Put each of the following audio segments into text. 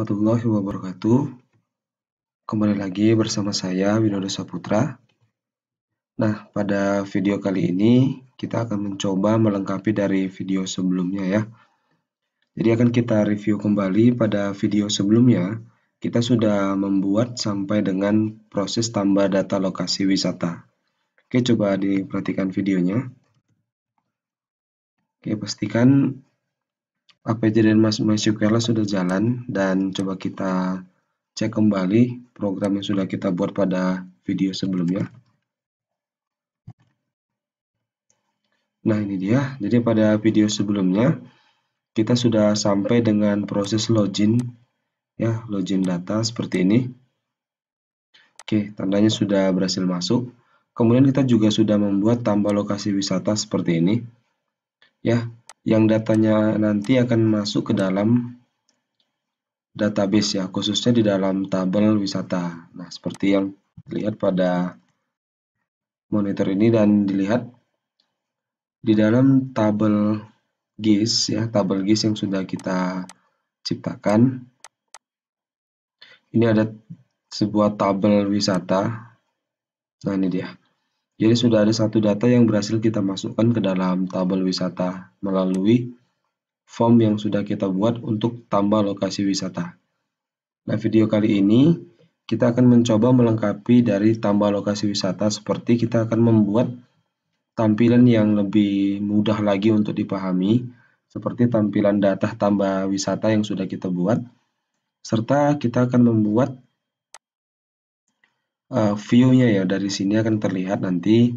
warahmatullahi wabarakatuh. Kembali lagi bersama saya Winodo Saputra. Nah, pada video kali ini kita akan mencoba melengkapi dari video sebelumnya ya. Jadi akan kita review kembali pada video sebelumnya. Kita sudah membuat sampai dengan proses tambah data lokasi wisata. Oke, coba diperhatikan videonya. Oke, pastikan APJ dan MySQL sudah jalan dan coba kita cek kembali program yang sudah kita buat pada video sebelumnya. Nah, ini dia. Jadi pada video sebelumnya kita sudah sampai dengan proses login ya, login data seperti ini. Oke, tandanya sudah berhasil masuk. Kemudian kita juga sudah membuat tambah lokasi wisata seperti ini. Ya, yang datanya nanti akan masuk ke dalam database ya, khususnya di dalam tabel wisata. Nah, seperti yang dilihat pada monitor ini dan dilihat di dalam tabel GIS ya, tabel GIS yang sudah kita ciptakan. Ini ada sebuah tabel wisata. Nah, ini dia. Jadi sudah ada satu data yang berhasil kita masukkan ke dalam tabel wisata melalui form yang sudah kita buat untuk tambah lokasi wisata. Nah, video kali ini kita akan mencoba melengkapi dari tambah lokasi wisata seperti kita akan membuat tampilan yang lebih mudah lagi untuk dipahami, seperti tampilan data tambah wisata yang sudah kita buat, serta kita akan membuat view-nya ya. Dari sini akan terlihat nanti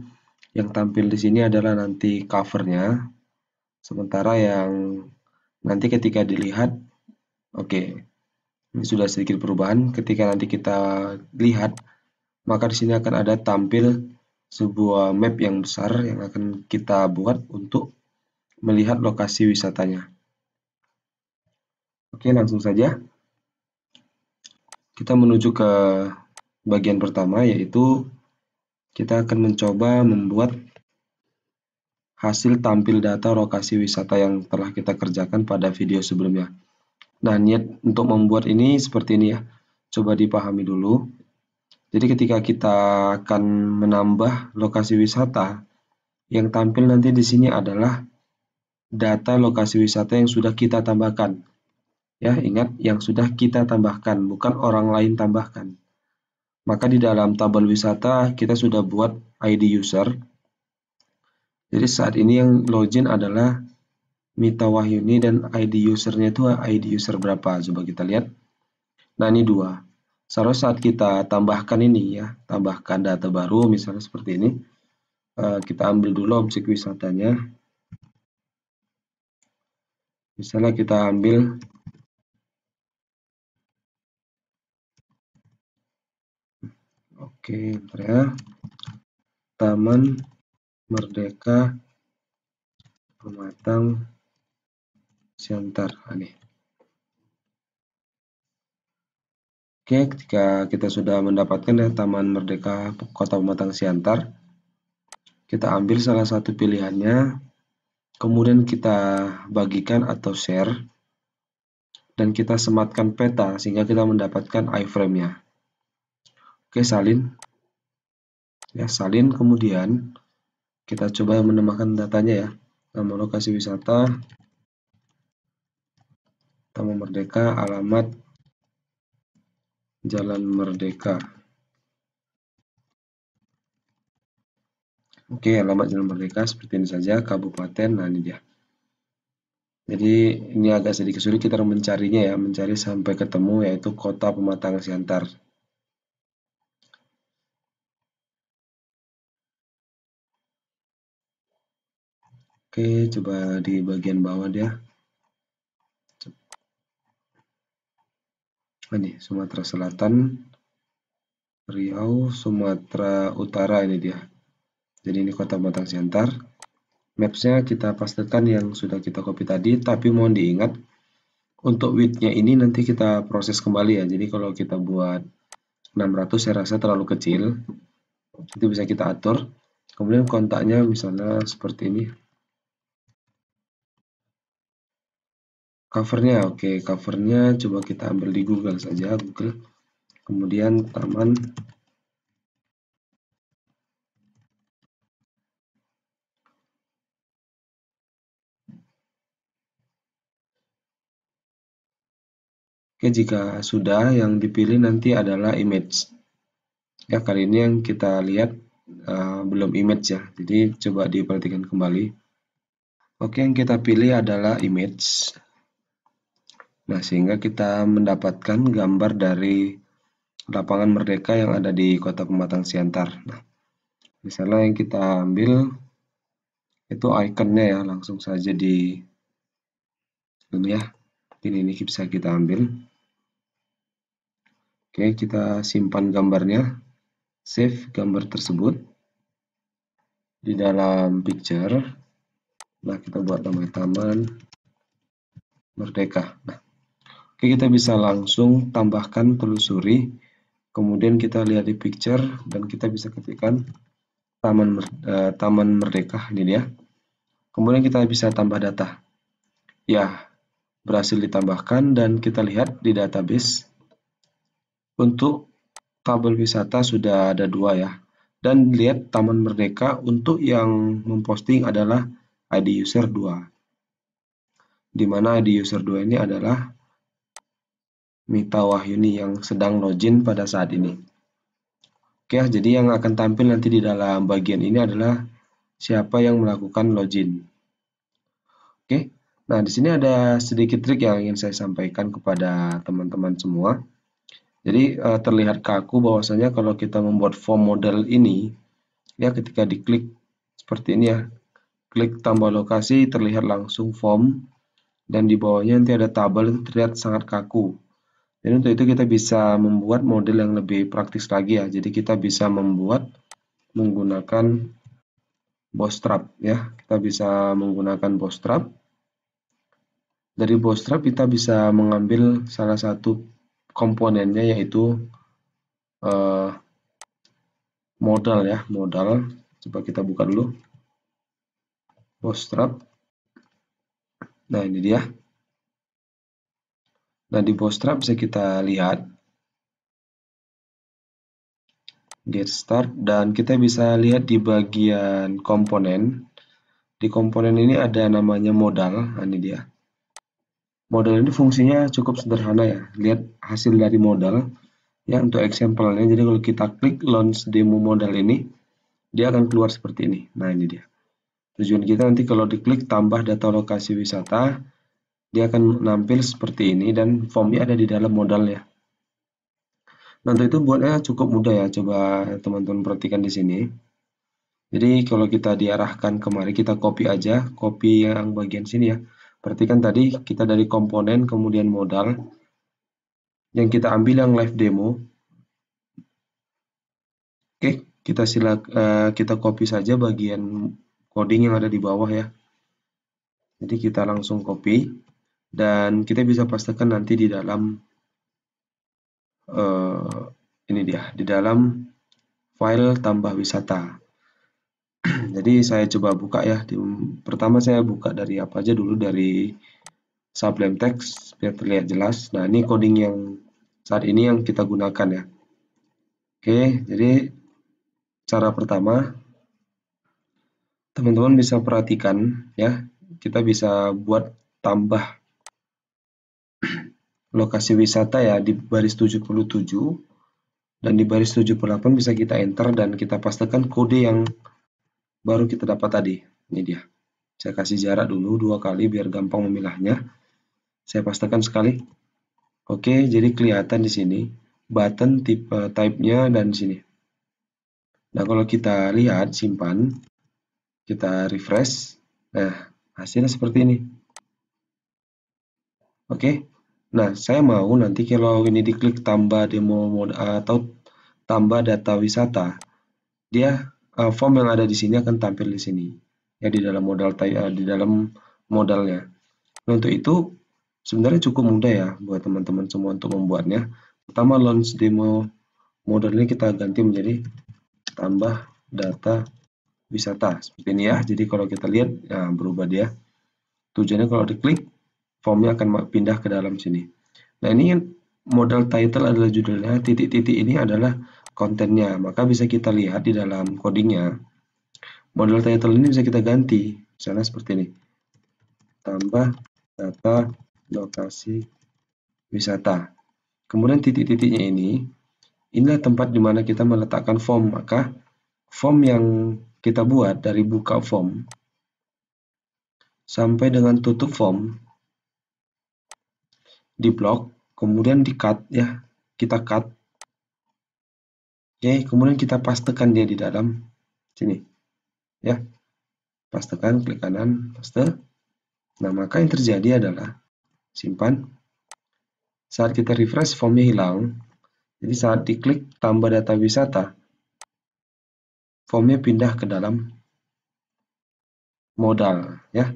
yang tampil di sini adalah nanti covernya, sementara yang nanti ketika dilihat, oke, ini sudah sedikit perubahan. Ketika nanti kita lihat, maka di sini akan ada tampil sebuah map yang besar yang akan kita buat untuk melihat lokasi wisatanya. Oke, langsung saja kita menuju ke bagian pertama, yaitu kita akan mencoba membuat hasil tampil data lokasi wisata yang telah kita kerjakan pada video sebelumnya. Nah, niat untuk membuat ini seperti ini ya. Coba dipahami dulu. Jadi ketika kita akan menambah lokasi wisata, yang tampil nanti di sini adalah data lokasi wisata yang sudah kita tambahkan. Ya, ingat yang sudah kita tambahkan, bukan orang lain tambahkan. Maka di dalam tabel wisata kita sudah buat ID user. Jadi saat ini yang login adalah Mita Wahyuni dan ID usernya itu ID user berapa? Coba kita lihat. Nah, ini 2. Seharusnya saat kita tambahkan ini ya, tambahkan data baru misalnya seperti ini. Kita ambil dulu objek wisatanya. Misalnya kita ambil ya, Taman Merdeka Pematang Siantar. Oke, ketika kita sudah mendapatkan ya, Taman Merdeka Kota Pematang Siantar, kita ambil salah satu pilihannya, kemudian kita bagikan atau share, dan kita sematkan peta sehingga kita mendapatkan iframe-nya. Oke, salin. Ya, salin, kemudian kita coba menambahkan datanya ya. Nama lokasi wisata, Taman Merdeka, alamat Jalan Merdeka. Oke, alamat Jalan Merdeka seperti ini saja, kabupaten. Nah, ini dia. Jadi ini agak sedikit sulit kita mencarinya ya, mencari sampai ketemu yaitu Kota Pematang Siantar. Oke, coba di bagian bawah dia. Ini Sumatera Selatan, Riau, Sumatera Utara, ini dia. Jadi ini Kota Pematang Siantar. Maps-nya kita pastekan yang sudah kita copy tadi, tapi mohon diingat untuk width-nya ini nanti kita proses kembali ya. Jadi kalau kita buat 600 saya rasa terlalu kecil. Itu bisa kita atur. Kemudian kontaknya misalnya seperti ini. Covernya, oke, covernya coba kita ambil di Google saja, Google. Kemudian taman Oke, jika sudah, yang dipilih nanti adalah image. Ya, kali ini yang kita lihat belum image ya, jadi coba diperhatikan kembali. Oke, yang kita pilih adalah image. Nah, sehingga kita mendapatkan gambar dari lapangan Merdeka yang ada di Kota Pematang Siantar. Nah, misalnya yang kita ambil itu ikonnya ya, langsung saja di ini ya. Ini bisa kita ambil. Oke, kita simpan gambarnya, save gambar tersebut di dalam picture. Nah, kita buat nama Taman Merdeka. Nah, oke, kita bisa langsung tambahkan, telusuri, kemudian kita lihat di picture dan kita bisa ketikkan Taman Merdeka, ini dia. Kemudian kita bisa tambah data. Ya, berhasil ditambahkan dan kita lihat di database untuk tabel wisata sudah ada 2 ya. Dan lihat Taman Merdeka untuk yang memposting adalah ID user 2. Di mana ID user 2 ini adalah Mita Wahyuni yang sedang login pada saat ini. Oke, jadi yang akan tampil nanti di dalam bagian ini adalah siapa yang melakukan login. Oke, nah di sini ada sedikit trik yang ingin saya sampaikan kepada teman-teman semua. Jadi terlihat kaku bahwasanya kalau kita membuat form model ini, ya ketika diklik seperti ini ya, klik tambah lokasi terlihat langsung form, dan di bawahnya nanti ada tabel, itu terlihat sangat kaku. Jadi untuk itu kita bisa membuat model yang lebih praktis lagi ya. Jadi kita bisa membuat menggunakan bootstrap ya. Kita bisa menggunakan bootstrap. Dari bootstrap kita bisa mengambil salah satu komponennya, yaitu modal ya, modal. Coba kita buka dulu bootstrap. Nah, ini dia. Nah, di bootstrap bisa kita lihat get start, dan kita bisa lihat di bagian komponen. Di komponen ini ada namanya modal. Nah, ini dia. Modal ini fungsinya cukup sederhana ya. Lihat hasil dari modal ya untuk example-nya. Jadi kalau kita klik launch demo modal ini, dia akan keluar seperti ini. Nah, ini dia. Tujuan kita nanti kalau diklik tambah data lokasi wisata, dia akan nampil seperti ini dan formnya ada di dalam modalnya. Nah, untuk itu buatnya cukup mudah ya. Coba teman-teman perhatikan di sini. Jadi kalau kita diarahkan kemari, kita copy aja, copy yang bagian sini ya. Perhatikan tadi kita dari komponen kemudian modal. Yang kita ambil yang live demo. Oke, kita copy saja bagian coding yang ada di bawah ya. Jadi kita langsung copy dan kita bisa pastikan nanti di dalam ini dia, di dalam file tambah wisata. Jadi saya coba buka ya. Pertama saya buka dari apa aja dulu, dari Sublime Text biar terlihat jelas. Nah, ini coding yang saat ini yang kita gunakan ya. Oke, jadi cara pertama teman-teman bisa perhatikan ya, kita bisa buat tambah lokasi wisata ya di baris 77, dan di baris 78 bisa kita enter dan kita pastikan kode yang baru kita dapat tadi. Ini dia. Saya kasih jarak dulu 2 kali biar gampang memilahnya. Saya pastikan sekali. Oke, jadi kelihatan di sini button tipe type-nya dan di sini. Nah, kalau kita lihat simpan, kita refresh. Nah, hasilnya seperti ini. Oke. Nah, saya mau nanti kalau ini diklik tambah demo mode atau tambah data wisata, dia form yang ada di sini akan tampil di sini. Ya, di dalam di dalam modalnya. Nah, untuk itu sebenarnya cukup mudah ya buat teman-teman semua untuk membuatnya. Pertama, launch demo model ini kita ganti menjadi tambah data wisata seperti ini ya. Jadi kalau kita lihat ya, berubah dia. Tujuannya kalau diklik formnya akan pindah ke dalam sini. Nah, ini modal title adalah judulnya, titik-titik ini adalah kontennya, maka bisa kita lihat di dalam codingnya. Model title ini bisa kita ganti, misalnya seperti ini, tambah data lokasi wisata. Kemudian titik-titiknya inilah tempat di mana kita meletakkan form, maka form yang kita buat dari buka form sampai dengan tutup form di blok, kemudian di cut ya, kita cut. Oke, kemudian kita pastekan dia di dalam sini. Ya. Pastekan, klik kanan, paste. Nah, maka yang terjadi adalah simpan. Saat kita refresh, formnya hilang. Jadi saat diklik tambah data wisata, formnya pindah ke dalam modal, ya.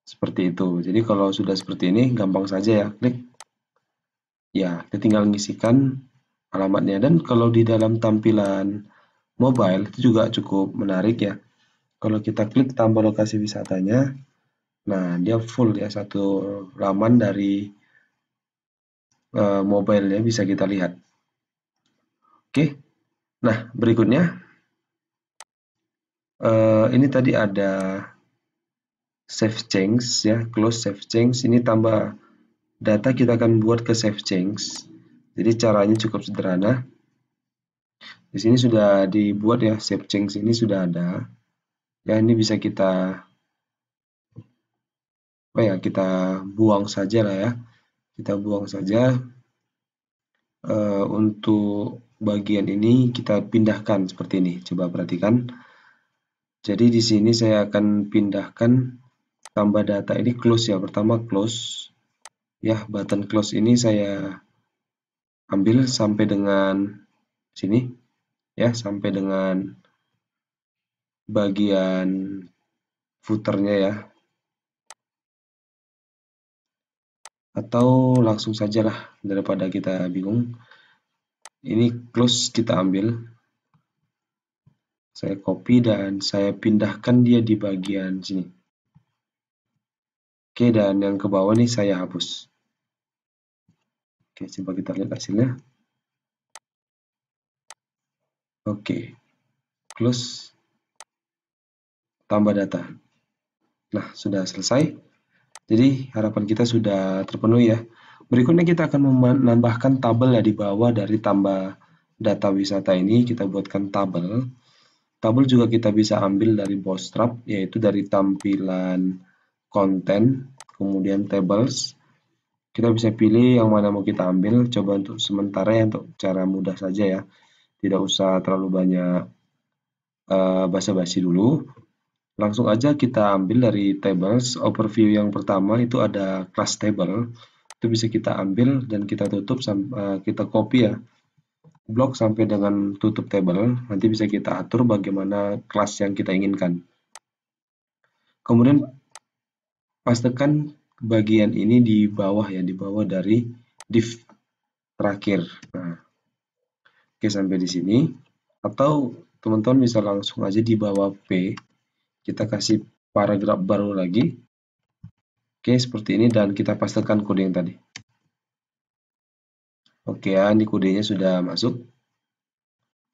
Seperti itu. Jadi kalau sudah seperti ini, gampang saja ya, klik. Ya, kita tinggal mengisikan alamatnya. Dan kalau di dalam tampilan mobile, itu juga cukup menarik ya. Kalau kita klik tambah lokasi wisatanya, nah dia full ya, satu laman dari mobile ya, bisa kita lihat. Oke, nah berikutnya ini tadi ada save change ya, close save change. Ini tambah data kita akan buat ke save change. Jadi caranya cukup sederhana. Di sini sudah dibuat ya, save change ini sudah ada. Ya, ini bisa kita kita buang saja lah ya. Kita buang saja. Untuk bagian ini kita pindahkan seperti ini. Coba perhatikan. Jadi di sini saya akan pindahkan tambah data ini close ya. Pertama close. Ya, button close ini saya ambil sampai dengan sini. Ya, sampai dengan bagian footernya ya. Atau langsung sajalah daripada kita bingung. Ini close kita ambil. Saya copy dan saya pindahkan dia di bagian sini. Oke, dan yang ke bawah nih saya hapus. Oke, coba kita lihat hasilnya. Oke, close, tambah data. Nah, sudah selesai. Jadi, harapan kita sudah terpenuhi ya. Berikutnya kita akan menambahkan tabel ya di bawah dari tambah data wisata ini. Kita buatkan tabel. Tabel juga kita bisa ambil dari Bootstrap, yaitu dari tampilan konten, kemudian tables. Kita bisa pilih yang mana mau kita ambil. Coba untuk sementara ya, untuk cara mudah saja ya. Tidak usah terlalu banyak basa-basi dulu. Langsung aja kita ambil dari tables. Overview yang pertama itu ada class table. Itu bisa kita ambil dan kita tutup, kita copy ya. Blok sampai dengan tutup table, nanti bisa kita atur bagaimana kelas yang kita inginkan. Kemudian pastekan bagian ini di bawah ya, di bawah dari div terakhir. Nah, oke sampai di sini. Atau teman-teman bisa langsung aja di bawah P, kita kasih paragraf baru lagi. Oke, seperti ini dan kita pastekan kode yang tadi. Oke ya, ini kodenya sudah masuk.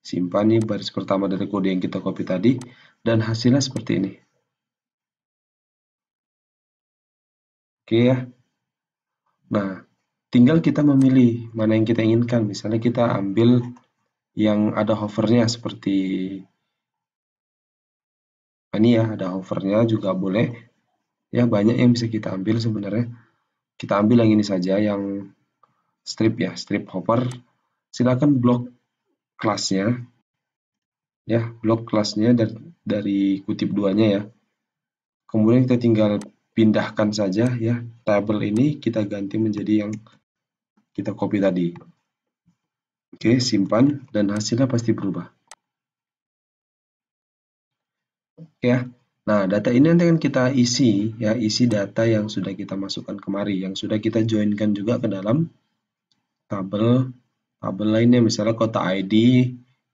Simpan nih baris pertama dari kode yang kita copy tadi dan hasilnya seperti ini. Oke ya. Nah, tinggal kita memilih mana yang kita inginkan. Misalnya kita ambil yang ada hovernya seperti ini ya, ada hovernya juga boleh. Ya, banyak yang bisa kita ambil sebenarnya. Kita ambil yang ini saja, yang strip ya, strip hover. Silakan blok kelasnya. Ya, blok kelasnya dari kutip duanya ya. Kemudian kita tinggal pindahkan saja ya, tabel ini kita ganti menjadi yang kita copy tadi. Oke, simpan dan hasilnya pasti berubah. Oke ya. Nah, data ini nanti akan kita isi ya, isi data yang sudah kita masukkan kemari, yang sudah kita joinkan juga ke dalam tabel lainnya, misalnya kota ID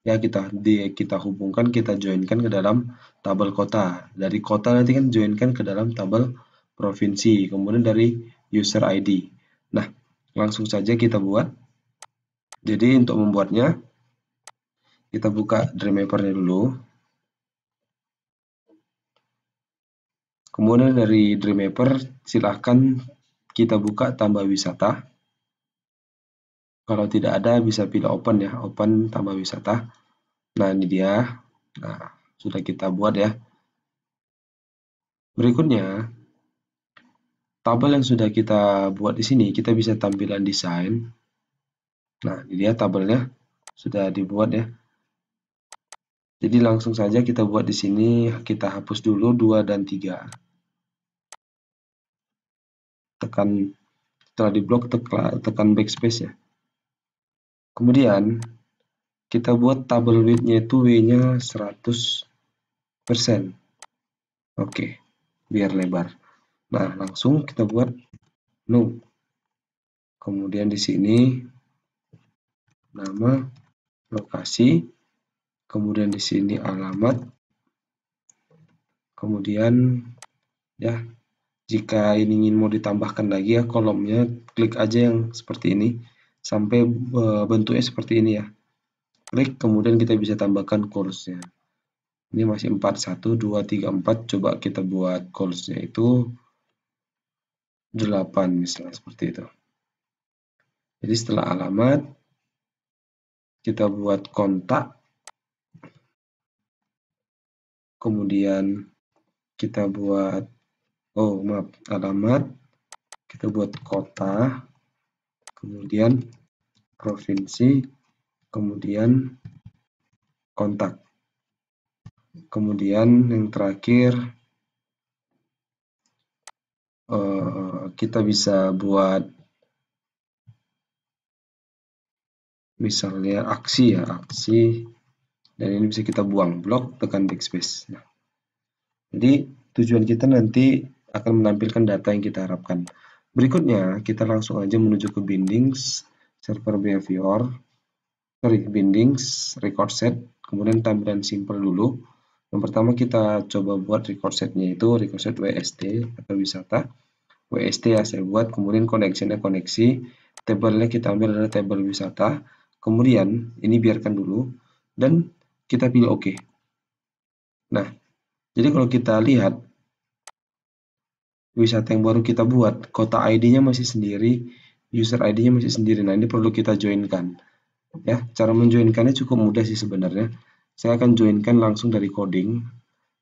ya, kita hubungkan, kita joinkan ke dalam tabel kota. Dari kota nanti kan joinkan ke dalam tabel provinsi. Kemudian dari user ID. Nah, langsung saja kita buat. Jadi untuk membuatnya, kita buka DreamMapper-nya dulu. Kemudian dari DreamMapper, silahkan kita buka tambah wisata. Kalau tidak ada, bisa pilih open ya, open tambah wisata. Nah, ini dia. Nah, sudah kita buat ya. Berikutnya, tabel yang sudah kita buat di sini, kita bisa tampilan desain. Nah, ini dia tabelnya sudah dibuat ya. Jadi langsung saja kita buat di sini, kita hapus dulu 2 dan 3. Tekan setelah diblok tekan backspace ya. Kemudian kita buat tabel width-nya itu W-nya 100%. Oke, biar lebar. Nah, langsung kita buat no. Kemudian di sini nama, lokasi, kemudian di sini alamat, kemudian ya jika ini ingin mau ditambahkan lagi ya kolomnya, klik aja yang seperti ini sampai bentuknya seperti ini ya. Klik, kemudian kita bisa tambahkan course-nya. Ini masih 4, 1, 2, 3, 4. Coba kita buat course-nya itu 8 misalnya seperti itu. Jadi setelah alamat, kita buat kontak, kemudian kita buat alamat, kita buat kota, kemudian provinsi, kemudian kontak. Kemudian yang terakhir kita bisa buat misalnya aksi ya, aksi, dan ini bisa kita buang, blok, tekan backspace. Nah, jadi tujuan kita nanti akan menampilkan data yang kita harapkan. Berikutnya kita langsung aja menuju ke bindings, server behavior, bindings, record set, kemudian tampilan simple dulu. Yang pertama kita coba buat record setnya itu record set WST atau wisata. WST ya saya buat, kemudian connection-nya koneksi, tabelnya kita ambil adalah tabel wisata. Kemudian ini biarkan dulu dan kita pilih OK. Nah, jadi kalau kita lihat wisata yang baru kita buat, kota ID-nya masih sendiri, user ID-nya masih sendiri. Nah, ini perlu kita joinkan. Ya, cara menjoinkannya cukup mudah sih sebenarnya. Saya akan joinkan langsung dari coding.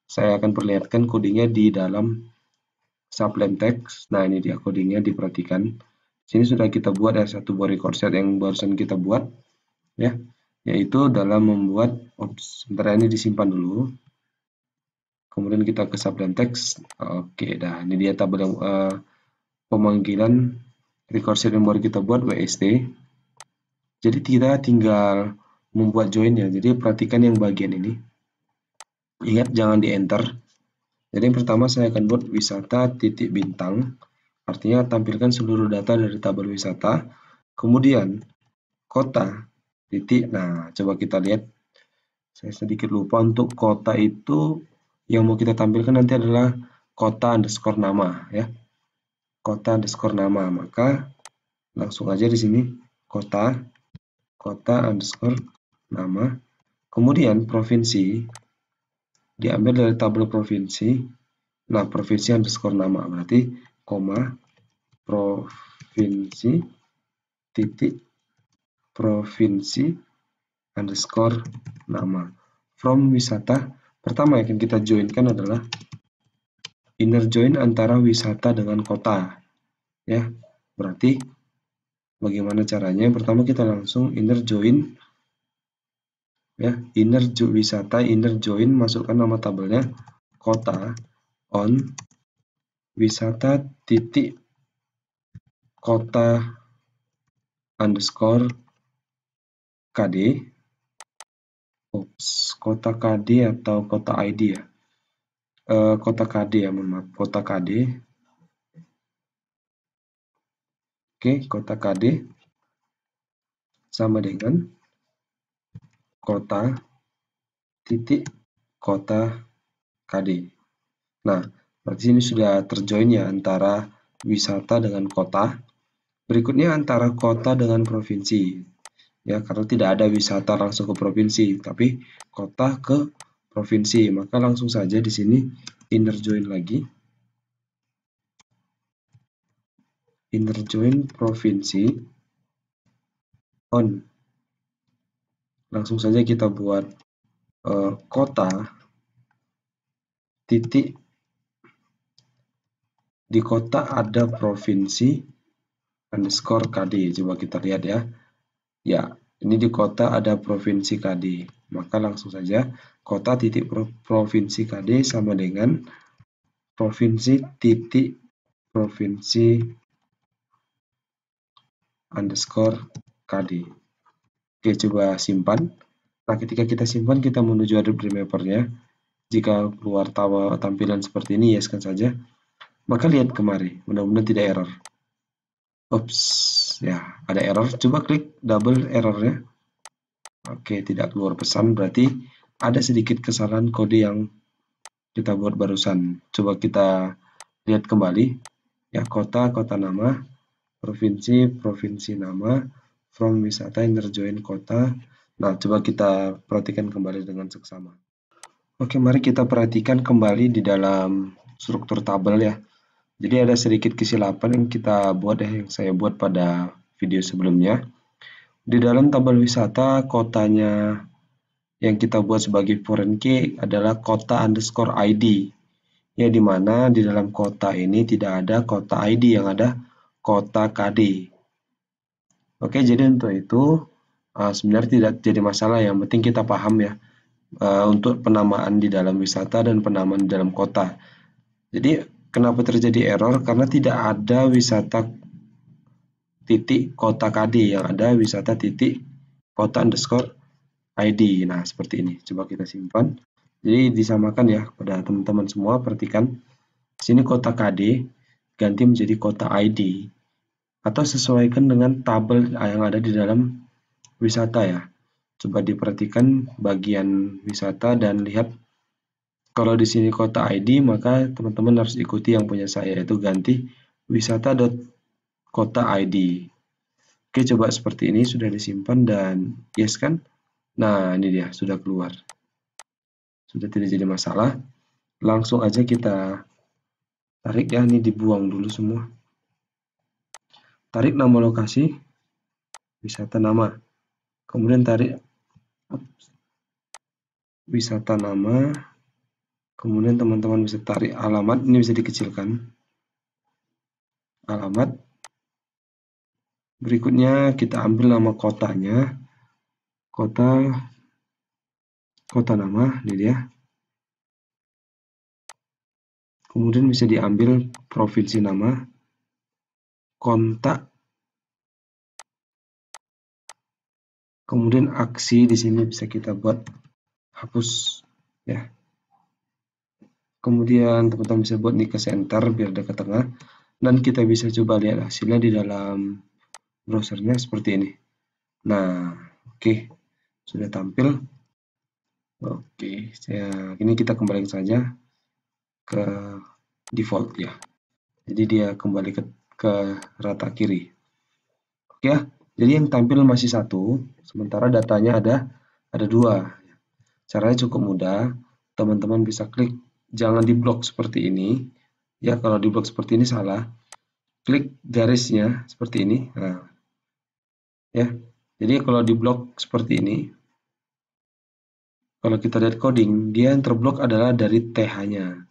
Saya akan perlihatkan codingnya di dalam sublime text. Nah, ini dia codingnya, diperhatikan. Sini sudah kita buat ya satu buah record set yang barusan kita buat ya, yaitu dalam membuat sebentar ini disimpan dulu. Kemudian kita ke sublime text. Oke, dah ini dia tabel yang pemanggilan record set yang baru kita buat WST. Jadi kita tinggal membuat join ya. Jadi perhatikan yang bagian ini. Ingat jangan di enter. Jadi yang pertama saya akan buat wisata titik bintang. Artinya tampilkan seluruh data dari tabel wisata. Kemudian kota titik. Nah, coba kita lihat. Saya sedikit lupa untuk kota itu yang mau kita tampilkan nanti adalah kota underscore nama ya. Kota underscore nama. Maka langsung aja di sini kota underscore nama. Kemudian provinsi diambil dari tabel provinsi. Nah, provinsi underscore nama berarti koma provinsi titik provinsi underscore nama. From wisata, pertama yang akan kita joinkan adalah inner join antara wisata dengan kota. Ya, berarti bagaimana caranya? Pertama kita langsung inner join ya, wisata inner join, masukkan nama tabelnya kota on wisata titik kota underscore KD. Kota KD atau kota ID ya. Kota KD ya, mohon maaf, kota KD. Oke, kota KD sama dengan kota titik kota KD. Nah, berarti ini sudah terjoin ya antara wisata dengan kota. Berikutnya antara kota dengan provinsi. Ya, karena tidak ada wisata langsung ke provinsi, tapi kota ke provinsi. Maka langsung saja di sini inner join lagi. Inner join provinsi on. Langsung saja kita buat kota titik, di kota ada provinsi underscore KD. Coba kita lihat ya. Ya, ini di kota ada provinsi KD. Maka langsung saja kota titik provinsi KD sama dengan provinsi titik provinsi underscore KD. Oke, coba simpan. Nah, ketika kita simpan, kita menuju Adobe Remapper-nya. Jika keluar tampilan seperti ini, yes kan saja. Maka lihat kemari, mudah-mudahan tidak error. Ups, ya ada error. Coba klik double errornya. Oke, tidak keluar pesan, berarti ada sedikit kesalahan kode yang kita buat barusan. Coba kita lihat kembali. Ya, kota, kota nama, provinsi, provinsi nama, from wisata, inner join kota. Nah, coba kita perhatikan kembali dengan seksama. Oke, mari kita perhatikan kembali di dalam struktur tabel ya. Jadi ada sedikit kesilapan yang kita buat ya, yang saya buat pada video sebelumnya. Di dalam tabel wisata, kotanya yang kita buat sebagai foreign key adalah kota underscore ID. Ya, di mana di dalam kota ini tidak ada kota ID, yang ada kota KD. Oke, jadi untuk itu sebenarnya tidak jadi masalah, yang penting kita paham ya untuk penamaan di dalam wisata dan penamaan di dalam kota. Jadi kenapa terjadi error? Karena tidak ada wisata titik kota KD, yang ada wisata titik kota underscore ID. Nah, seperti ini. Coba kita simpan. Jadi disamakan ya pada teman-teman semua. Perhatikan sini kota KD ganti menjadi kota ID, atau sesuaikan dengan tabel yang ada di dalam wisata ya. Coba diperhatikan bagian wisata dan lihat kalau di sini kota ID, maka teman-teman harus ikuti yang punya saya, yaitu ganti wisata.kota ID. Oke, coba seperti ini sudah disimpan dan yes kan? Nah, ini dia sudah keluar. Sudah tidak jadi masalah. Langsung aja kita tarik ya, ini dibuang dulu semua. Tarik nama lokasi, wisata nama. Kemudian tarik wisata nama, kemudian teman-teman bisa tarik alamat, ini bisa dikecilkan alamat. Berikutnya kita ambil nama kotanya, kota nama, ini dia. Kemudian bisa diambil provinsi nama, kontak, kemudian aksi di sini bisa kita buat hapus ya. Kemudian teman-teman bisa buat ini ke center biar ada ke tengah, dan kita bisa coba lihat hasilnya di dalam browsernya seperti ini. Nah, oke, sudah tampil. Oke, ini kita kembali saja ke default ya. Jadi dia kembali ke rata kiri. Oke ya, jadi yang tampil masih satu, sementara datanya ada dua. Caranya cukup mudah, teman-teman bisa klik, jangan diblok seperti ini. Ya, kalau diblok seperti ini salah. Klik garisnya seperti ini. Nah, ya. Jadi kalau diblok seperti ini, kalau kita lihat coding, dia yang terblok adalah dari TH-nya.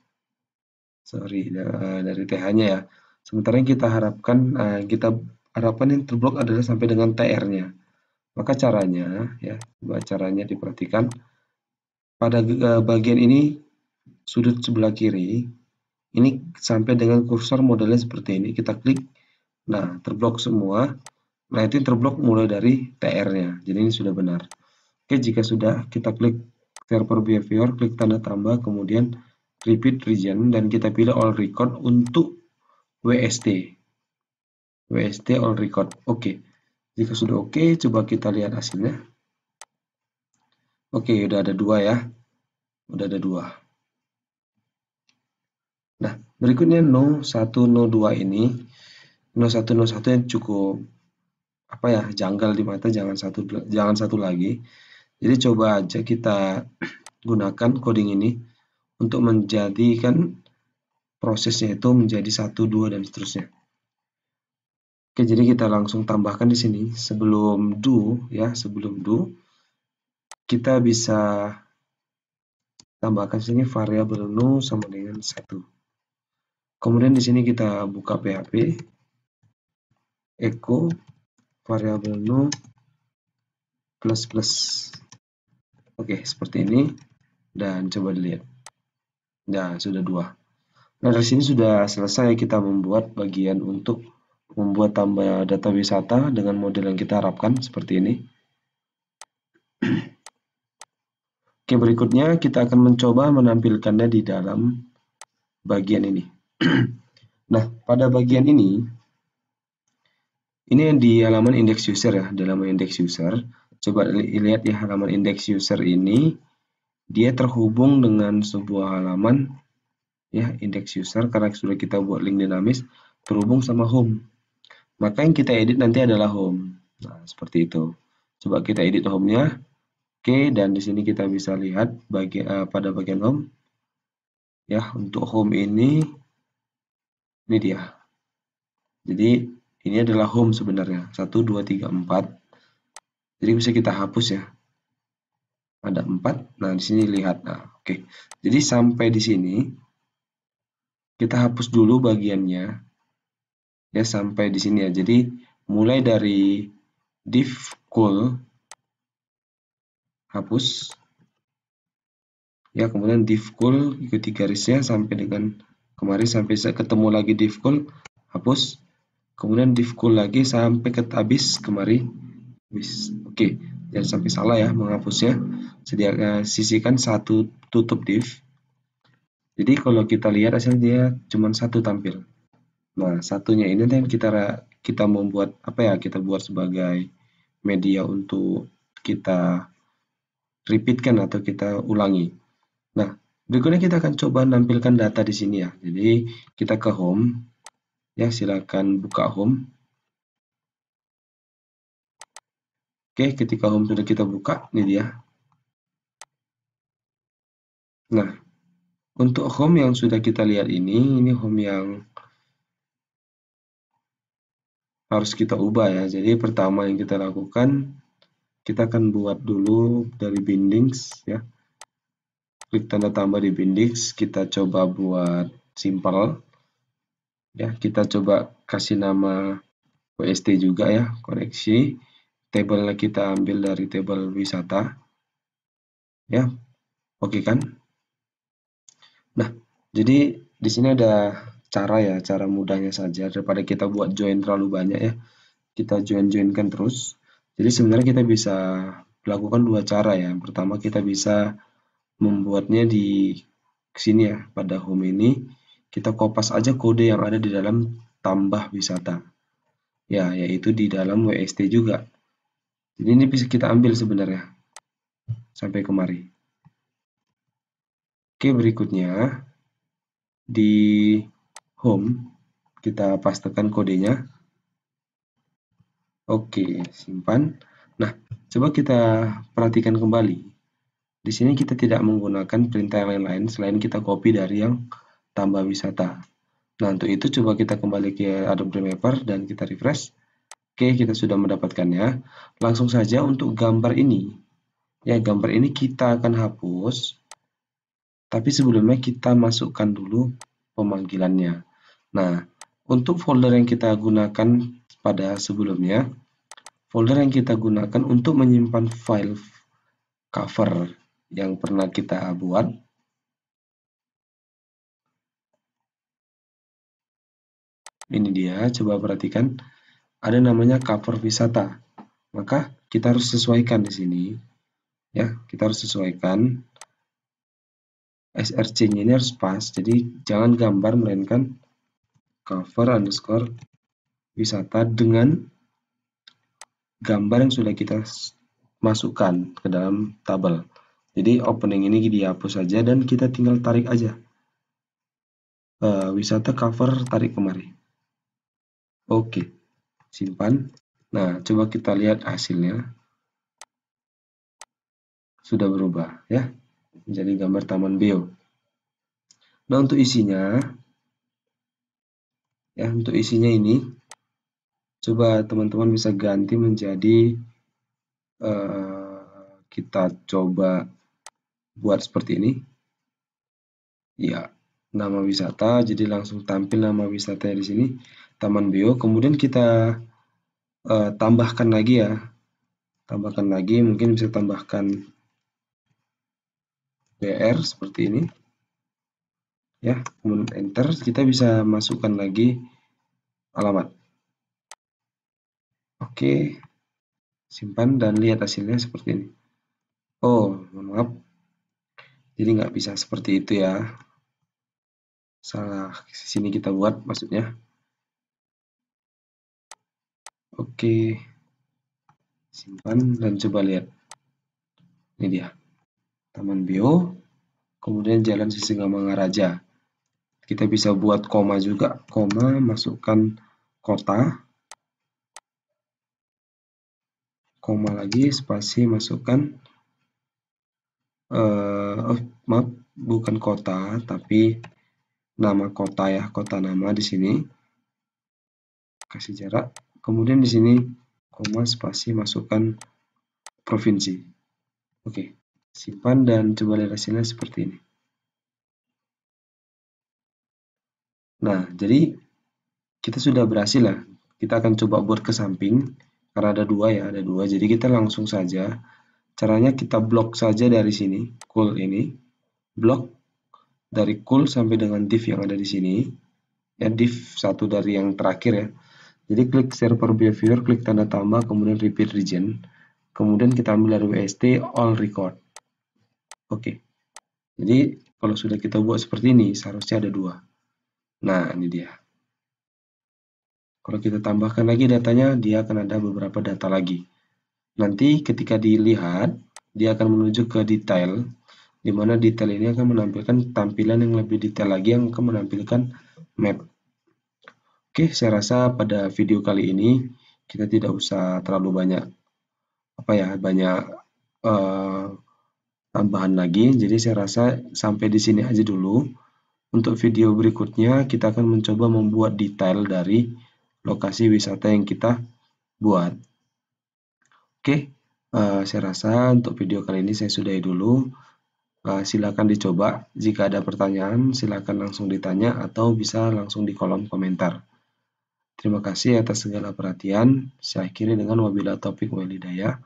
Sorry, dari TH-nya ya. Sementara yang kita harapkan yang terblok adalah sampai dengan TR-nya. Maka caranya ya, caranya diperhatikan. Pada bagian ini sudut sebelah kiri, ini sampai dengan kursor modelnya seperti ini, kita klik. Nah, terblok semua. Nah, itu terblok mulai dari TR-nya. Jadi ini sudah benar. Oke, jika sudah, kita klik Server Behavior, klik tanda tambah, kemudian Repeat Region, dan kita pilih All Record untuk WST. WST All Record. Oke. Jika sudah oke, coba kita lihat hasilnya. Oke, udah ada dua ya. Udah ada dua. Nah, Berikutnya No1, No2 ini, No1, No1 yang cukup janggal di mata, jangan satu lagi. Jadi coba aja kita gunakan coding ini untuk menjadikan prosesnya itu menjadi 1, 2 dan seterusnya. Oke, jadi kita langsung tambahkan di sini sebelum do kita bisa tambahkan sini variabel no sama dengan 1. Kemudian di sini kita buka PHP echo variabel no plus plus. Oke, seperti ini dan coba dilihat. Nah, sudah 2. Nah, dari sini sudah selesai kita membuat bagian untuk membuat tambah data wisata dengan model yang kita harapkan seperti ini. Oke, berikutnya kita akan mencoba menampilkannya di dalam bagian ini. Nah, pada bagian ini di halaman index user ya, di halaman index user. Coba lihat ya, halaman index user ini dia terhubung dengan sebuah halaman ya, index user karena sudah kita buat link dinamis terhubung sama home. Maka yang kita edit nanti adalah home. Nah, seperti itu. Coba kita edit home-nya. Oke, dan di sini kita bisa lihat pada bagian home. Ya, untuk home ini dia. Jadi ini adalah home sebenarnya. 1, 2, 3, 4. Jadi bisa kita hapus ya. Ada 4. Nah, di sini lihat. Nah, oke. Jadi sampai di sini kita hapus dulu bagiannya. Ya, sampai di sini ya. Jadi mulai dari div cool hapus. Ya, kemudian div cool ikuti garisnya sampai dengan kemari sampai ketemu lagi div cool hapus. Kemudian div cool lagi sampai ke habis kemari. Oke, jangan sampai salah ya menghapusnya. Sisihkan satu tutup div. Jadi kalau kita lihat hasilnya dia cuma 1 tampil. Nah, satunya ini yang kita membuat kita buat sebagai media untuk kita repeatkan atau kita ulangi. Nah, berikutnya kita akan coba nampilkan data di sini ya. Jadi kita ke home. Ya, silakan buka home. Oke, ketika home sudah kita buka, ini dia. Nah, untuk home yang sudah kita lihat ini home yang harus kita ubah ya. Jadi pertama yang kita lakukan, kita akan buat dulu dari bindings ya. Klik tanda tambah di bindings, kita coba buat simple. Ya, kita coba kasih nama WST juga ya, koneksi. Tabelnya kita ambil dari tabel wisata. Ya, oke kan? Nah, jadi di sini ada cara mudahnya saja daripada kita buat join terlalu banyak ya. Kita join-joinkan terus. Jadi sebenarnya kita bisa lakukan 2 cara ya. Yang pertama kita bisa membuatnya di sini ya, pada home ini kita kopas aja kode yang ada di dalam tambah wisata. Ya, yaitu di dalam WST juga. Jadi ini bisa kita ambil sebenarnya sampai kemari. Oke, berikutnya di home kita pastekan kodenya. Oke, simpan. Nah, coba kita perhatikan kembali. Di sini kita tidak menggunakan perintah lain-lain selain kita copy dari yang tambah wisata. Nah, untuk itu coba kita kembali ke Adobe Dreamweaver dan kita refresh. Oke, kita sudah mendapatkannya. Langsung saja untuk gambar ini. Ya, gambar ini kita akan hapus. Tapi sebelumnya kita masukkan dulu pemanggilannya. Nah, untuk folder yang kita gunakan pada sebelumnya, folder yang kita gunakan untuk menyimpan file cover yang pernah kita buat. Ini dia, coba perhatikan. Ada namanya cover wisata. Maka kita harus sesuaikan di sini. Ya, kita harus sesuaikan. src-nya ini harus pas. Jadi jangan gambar melainkan cover underscore wisata dengan gambar yang sudah kita masukkan ke dalam tabel. Jadi opening ini dihapus saja dan kita tinggal tarik aja. wisata cover tarik kemari. Oke, simpan. Nah, coba kita lihat hasilnya. Sudah berubah ya, menjadi gambar Taman Bio. Nah, untuk isinya ini coba teman-teman bisa ganti menjadi kita coba buat seperti ini. Ya, nama wisata, jadi langsung tampil nama wisatanya di sini, Taman Bio. Kemudian kita tambahkan lagi ya, mungkin bisa tambahkan BR seperti ini. Ya, kemudian enter, kita bisa masukkan lagi alamat. Oke, simpan dan lihat hasilnya seperti ini. Oh, mohon maaf, jadi nggak bisa seperti itu ya. Salah sini kita buat maksudnya. Oke, simpan dan coba lihat. Ini dia, Taman Bio, kemudian Jalan Sisingamangaraja. Kita bisa buat koma juga, koma, masukkan kota, koma lagi, spasi, masukkan maaf, bukan kota, tapi nama kota ya, kota nama di sini. Kasih jarak. Kemudian di sini koma, spasi, masukkan provinsi. Oke, simpan dan coba lihat hasilnya seperti ini. Nah, jadi kita sudah berhasil lah. Kita akan coba buat ke samping karena ada dua ya, Jadi kita langsung saja. Caranya kita blok saja dari sini, cool ini. Blok dari cool sampai dengan div yang ada di sini. Ya, div satu dari yang terakhir ya. Jadi klik server behavior, klik tanda tambah, kemudian repeat region. Kemudian kita ambil dari WST all record. Oke. Jadi kalau sudah kita buat seperti ini, seharusnya ada dua. Nah, ini dia. Kalau kita tambahkan lagi datanya, dia akan ada beberapa data lagi. Nanti ketika dilihat, dia akan menuju ke detail, di mana detail ini akan menampilkan tampilan yang lebih detail lagi yang akan menampilkan map. Oke, saya rasa pada video kali ini kita tidak usah terlalu banyak tambahan lagi. Jadi saya rasa sampai di sini aja dulu. Untuk video berikutnya kita akan mencoba membuat detail dari lokasi wisata yang kita buat. Oke, saya rasa untuk video kali ini saya sudahi dulu. Silakan dicoba. Jika ada pertanyaan, silakan langsung ditanya atau bisa langsung di kolom komentar. Terima kasih atas segala perhatian. Saya akhiri dengan wabillahi taufiq wal hidayah.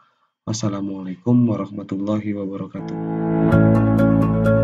Wassalamualaikum warahmatullahi wabarakatuh.